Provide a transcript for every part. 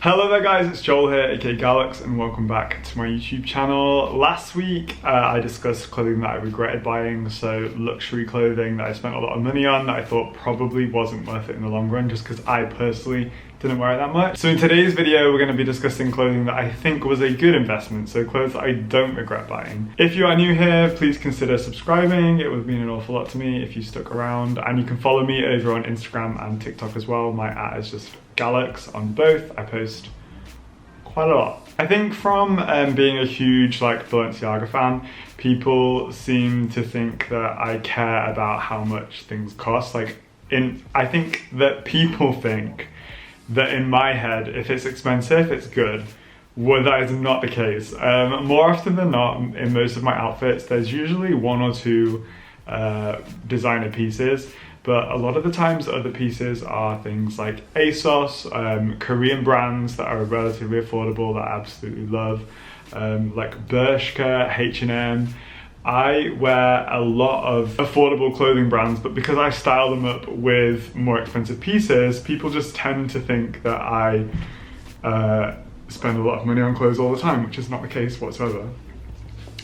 Hello there guys, it's Joel here, aka Gallucks, and welcome back to my YouTube channel. Last week I discussed clothing that I regretted buying, so luxury clothing that I spent a lot of money on that I thought probably wasn't worth it in the long run just because I personally didn't wear it that much. So in today's video we're going to be discussing clothing that I think was a good investment, so clothes that I don't regret buying. If you are new here, please consider subscribing. It would mean an awful lot to me if you stuck around, and you can follow me over on Instagram and TikTok as well. My @ is just Gallucks on both. I post quite a lot. I think from being a huge Balenciaga fan, people seem to think that I care about how much things cost. I think that people think that in my head, if it's expensive, it's good. Well, that is not the case. More often than not, in most of my outfits, there's usually one or two designer pieces, but a lot of the times other pieces are things like ASOS, Korean brands that are relatively affordable that I absolutely love, like Bershka, H&M. I wear a lot of affordable clothing brands, but because I style them up with more expensive pieces, people just tend to think that I spend a lot of money on clothes all the time, which is not the case whatsoever.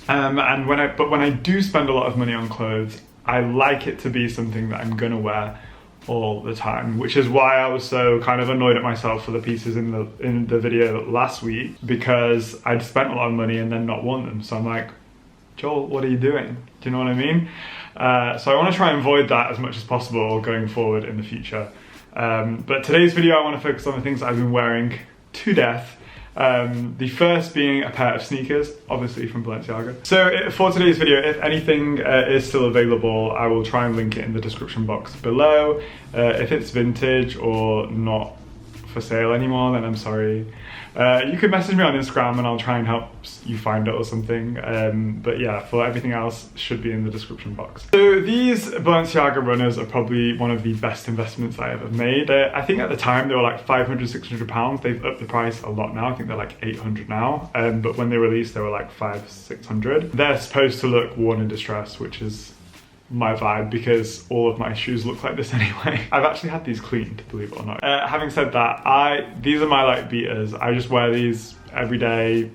And when I do spend a lot of money on clothes, I like it to be something that I'm gonna wear all the time, which is why I was so kind of annoyed at myself for the pieces in the video last week, because I'd spent a lot of money and then not worn them. So I'm like, Joel, what are you doing? Do you know what I mean? So I want to try and avoid that as much as possible going forward in the future. But today's video, I want to focus on the things that I've been wearing to death. The first being a pair of sneakers, obviously from Balenciaga. So for today's video, if anything is still available, I will try and link it in the description box below. If it's vintage or not for sale anymore, then I'm sorry. You can message me on Instagram and I'll try and help you find it or something. But yeah, for everything else, should be in the description box. So these Balenciaga runners are probably one of the best investments I ever made. I think at the time they were like 500, 600 pounds. They've upped the price a lot now. I think they're like 800 now. But when they released, they were like 500, 600. They're supposed to look worn in distress, which is my vibe because all of my shoes look like this anyway. I've actually had these cleaned, believe it or not. Having said that, these are my beaters. I just wear these every day.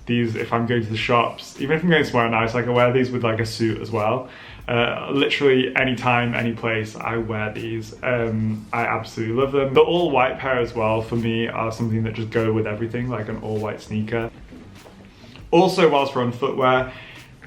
These, if I'm going to the shops, even if I'm going somewhere nice, I wear these with a suit as well. Literally anytime, any place, I wear these. I absolutely love them. The all white pair as well, for me, are something that just go with everything, like an all white sneaker. Also, whilst we're on footwear,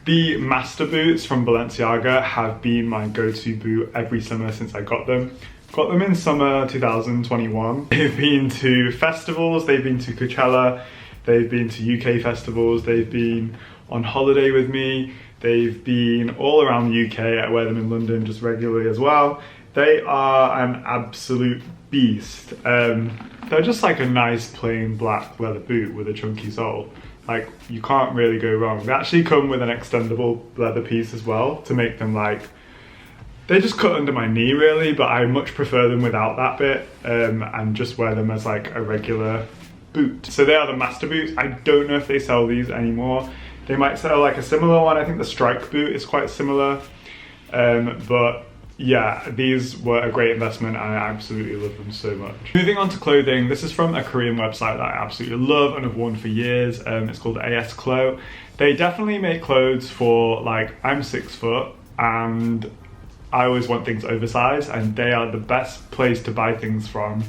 the Master boots from Balenciaga have been my go-to boot every summer since I got them. Got them in summer 2021. They've been to festivals, they've been to Coachella, they've been to UK festivals, they've been on holiday with me, they've been all around the UK. I wear them in London just regularly as well. They are an absolute beast. They're just like a nice plain black leather boot with a chunky sole. You can't really go wrong. They actually come with an extendable leather piece as well to make them they just cut under my knee really, but I much prefer them without that bit and just wear them as a regular boot. So they are the Master boots. I don't know if they sell these anymore. They might sell a similar one. I think the Strike boot is quite similar, but yeah, these were a great investment and I absolutely love them so much. Moving on to clothing, this is from a Korean website that I absolutely love and have worn for years. It's called AS Clo. They definitely make clothes for I'm 6 foot and I always want things oversized, and they are the best place to buy things from.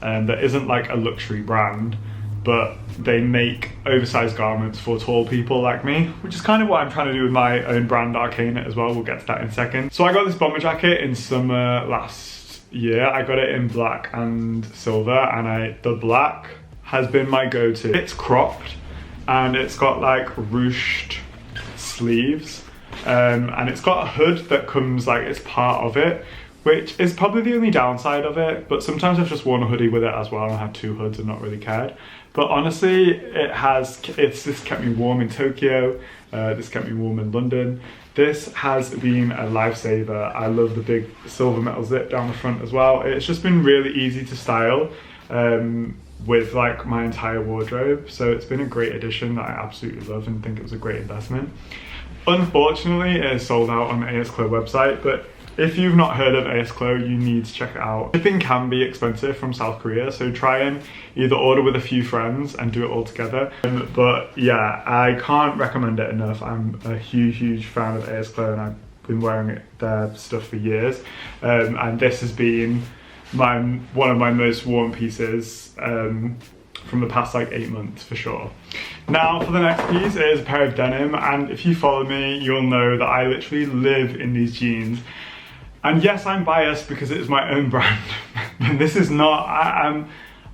That isn't a luxury brand, but they make oversized garments for tall people like me, which is kind of what I'm trying to do with my own brand Arcana as well. We'll get to that in a second. So I got this bomber jacket in summer last year. I got it in black and silver, and the black has been my go-to. It's cropped and it's got ruched sleeves, and it's got a hood that comes it's part of it, which is probably the only downside of it, but sometimes I've just worn a hoodie with it as well and I had 2 hoods and not really cared. But honestly, this kept me warm in Tokyo, this kept me warm in London. This has been a lifesaver. I love the big silver metal zip down the front as well. It's just been really easy to style with my entire wardrobe. So it's been a great addition that I absolutely love and think it was a great investment. Unfortunately, it is sold out on the AS Clo website, but If you've not heard of ASCLO, you need to check it out. Shipping can be expensive from South Korea, so try and either order with a few friends and do it all together. But yeah, I can't recommend it enough. I'm a huge fan of ASCLO, and I've been wearing their stuff for years. And this has been one of my most worn pieces from the past like 8 months for sure. Now for the next piece, it is a pair of denim, and if you follow me, you'll know that I literally live in these jeans. And yes, I'm biased because it is my own brand. But this is not,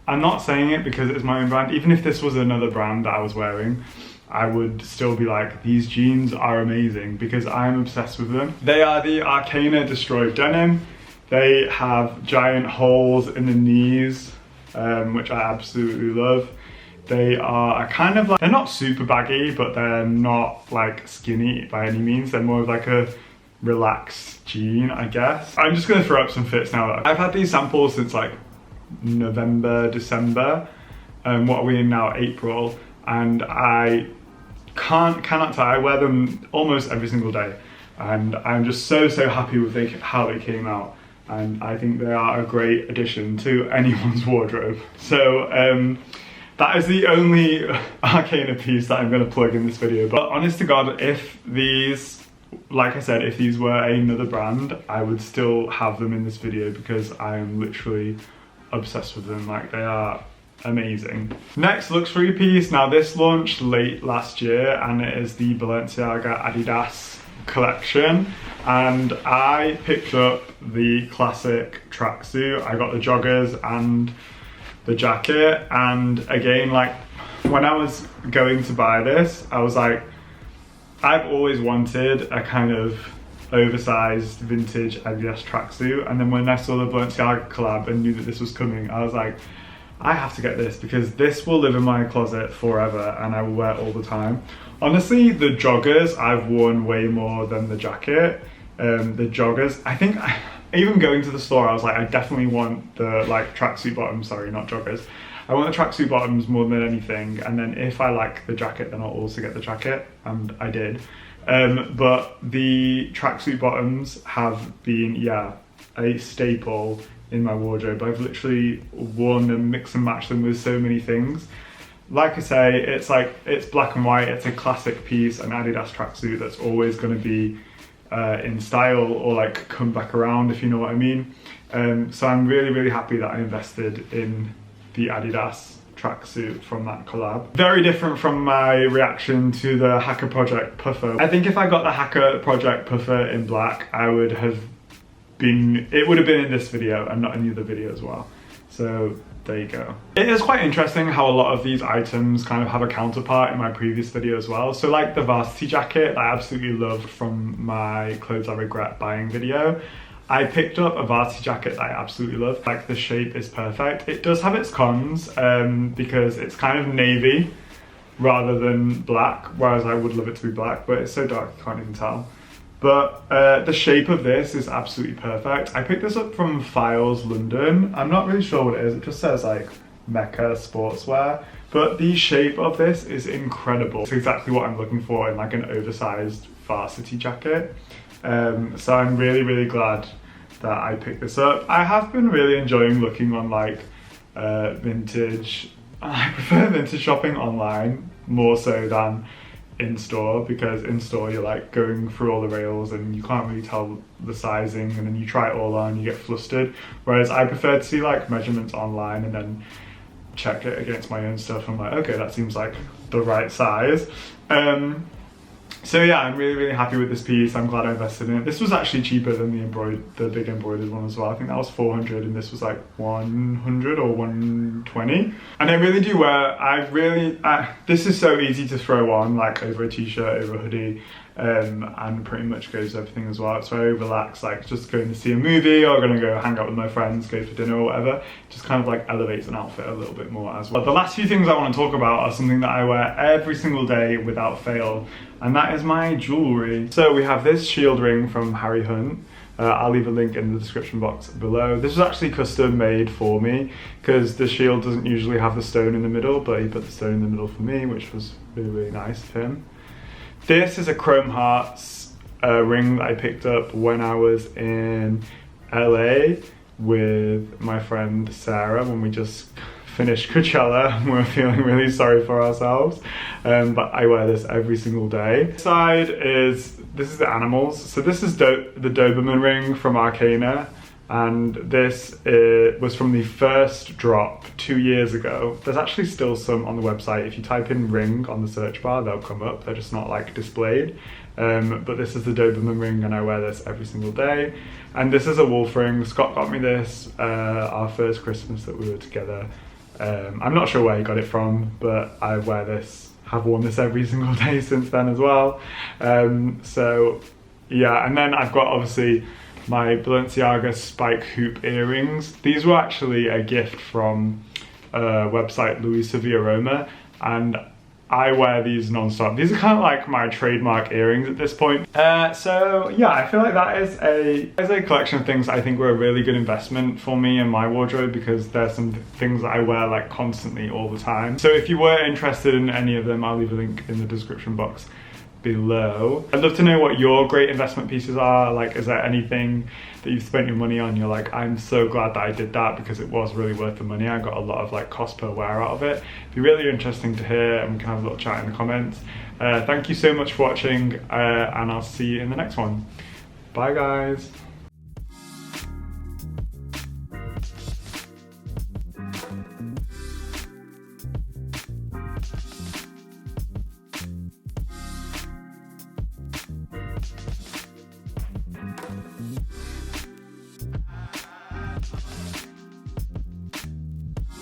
I'm not saying it because it's my own brand. Even if this was another brand that I was wearing, I would still be like, these jeans are amazing because I'm obsessed with them. They are the Arcana Destroyed Denim. They have giant holes in the knees, which I absolutely love. They are kind of like, they're not super baggy, but they're not like skinny by any means. They're more of like a relaxed jean, I guess. I'm just gonna throw up some fits now. I've had these samples since like November, December, and what are we in now, April, and I cannot tell, I wear them almost every single day, and I'm just so happy with how they came out. And I think they are a great addition to anyone's wardrobe. So that is the only Arcana piece that I'm going to plug in this video. But honest to God, if these, like I said, if these were another brand, I would still have them in this video because I am literally obsessed with them. Like, they are amazing. Next luxury piece. Now this launched late last year, and it is the Balenciaga Adidas collection, and I picked up the classic tracksuit. I got the joggers and the jacket, and again, like when I was going to buy this, I was like, I've always wanted a kind of oversized vintage Adidas tracksuit, and then when I saw the Balenciaga collab and knew that this was coming, I was like, I have to get this because this will live in my closet forever and I will wear it all the time. Honestly, the joggers I've worn way more than the jacket. The joggers, I think, even going to the store, I was like, I definitely want the like tracksuit bottoms, sorry, not joggers. I want the tracksuit bottoms more than anything, and then if I like the jacket, then I'll also get the jacket, and I did. But the tracksuit bottoms have been, yeah, a staple in my wardrobe. I've literally worn them, mix and match them with so many things. Like I say, it's like, it's black and white, it's a classic piece, an Adidas tracksuit that's always going to be in style or like come back around, if you know what I mean. So I'm really happy that I invested in the Adidas tracksuit from that collab. Very different from my reaction to the Hacker Project puffer. I think if I got the Hacker Project puffer in black, I would have been, it would have been in this video and not in the other video as well. So there you go. It is quite interesting how a lot of these items kind of have a counterpart in my previous video as well. So like the varsity jacket that I absolutely loved from my Clothes I Regret Buying video, I picked up a varsity jacket that I absolutely love. Like, the shape is perfect. It does have its cons because it's kind of navy rather than black, whereas I would love it to be black, but it's so dark you can't even tell. But the shape of this is absolutely perfect. I picked this up from Files London. I'm not really sure what it is. It just says like Mecca Sportswear. But the shape of this is incredible. It's exactly what I'm looking for in like an oversized varsity jacket. So I'm really glad that I picked this up. I have been really enjoying looking on like vintage. I prefer vintage shopping online more so than in store, because in store you're like going through all the rails and you can't really tell the sizing, and then you try it all on and you get flustered, whereas I prefer to see like measurements online and then check it against my own stuff. I'm like, okay, that seems like the right size. So yeah, I'm really happy with this piece. I'm glad I invested in it. This was actually cheaper than the big embroidered one as well. I think that was 400 and this was like 100 or 120. And I really do wear, this is so easy to throw on like over a t-shirt, over a hoodie, and pretty much goes with everything as well. It's very relaxed, like just going to see a movie or gonna go hang out with my friends, go for dinner or whatever. Just kind of like elevates an outfit a little bit more as well. The last few things I want to talk about are something that I wear every single day without fail, and that is my jewellery. So we have this shield ring from Harry Hunt. I'll leave a link in the description box below. This was actually custom made for me because the shield doesn't usually have the stone in the middle, but he put the stone in the middle for me, which was really nice of him. This is a Chrome Hearts a ring that I picked up when I was in LA with my friend Sarah when we just finished Coachella and we're feeling really sorry for ourselves. But I wear this every single day. This side is the animals. So this is the Doberman ring from Arcana. And this was from the first drop 2 years ago. There's actually still some on the website. If you type in ring on the search bar, they'll come up. They're just not like displayed. But this is the Doberman ring and I wear this every single day. And this is a wolf ring. Scott got me this our first Christmas that we were together. I'm not sure where he got it from, but I wear this, have worn this every single day since then as well. So yeah, and then I've got obviously my Balenciaga spike hoop earrings. These were actually a gift from a website, Luisa Via Roma, and I wear these non-stop. These are kind of like my trademark earrings at this point. So yeah, I feel like that is a collection of things I think were a really good investment for me and my wardrobe, because there's some things that I wear like constantly all the time. So if you were interested in any of them, I'll leave a link in the description box below. I'd love to know what your great investment pieces are. Like, is there anything that you've spent your money on, you're like, I'm so glad that I did that because it was really worth the money. I got a lot of like cost per wear out of it. It'd be really interesting to hear, and we can have a little chat in the comments. Thank you so much for watching, and I'll see you in the next one. Bye guys.